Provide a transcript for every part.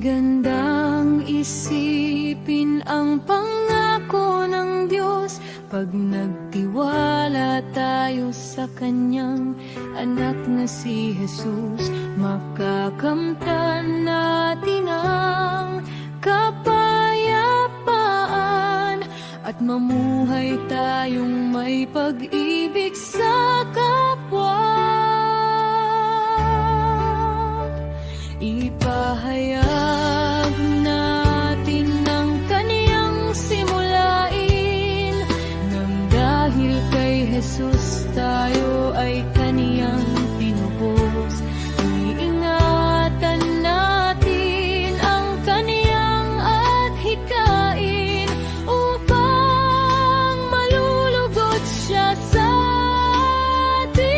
Gandang isipin ang pangako ng Diyos pag nagtiwala tayo sa Kanyang anak na si Jesus. Makakamtan natin ang kapayapaan at mamuhay tayong may pag-ibig sa kapwa. Ipahayag natin ang Kaniyang simulain, nang dahil kay Jesus tayo ay Kaniyang tinubos. Iingatan natin ang Kaniyang adhikain upang malulugod siya sa atin.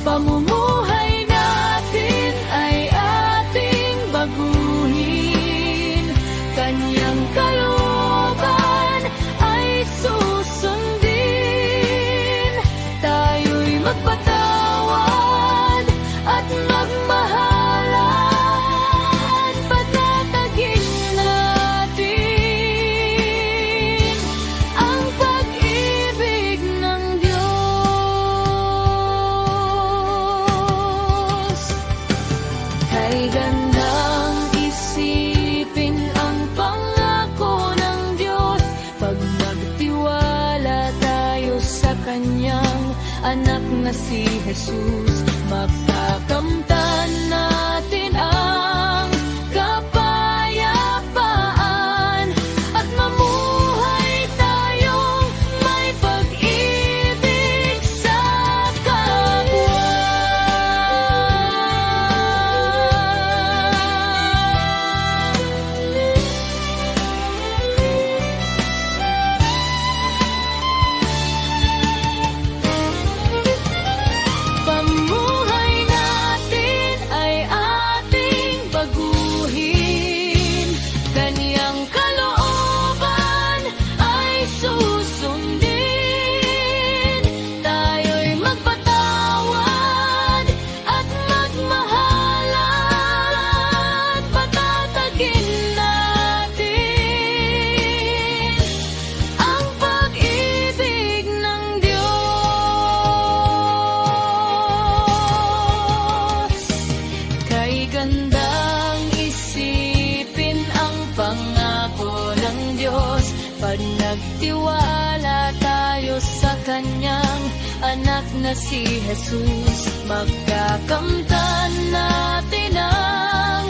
Pamumuhay natin ay ating baguhin, Kaniyang kalooban ay susundin. Tayo'y magpatawad at magmahalan, patatagin natin ang pag-ibig ng Diyos. Kay gandang isipin ang pangako ng Diyos pag nagtiwala tayo sa Kanyang anak na si Jesus. Makakamtan natin ang kapayapaan at mamuhay tayong may pag-ibig sa kapwa. Pamuhay natin ay ating baguhin, Kaniyang kalooban ay susundin. Tayo'y magpatawad at magmahalan, patatagin natin ang pag-ibig ng Diyos. Kay gandang isipin ang pangako ng Diyos pag nagtiwala tayo sa Kanyang anak na si Jesus. Magkakamtan natin ang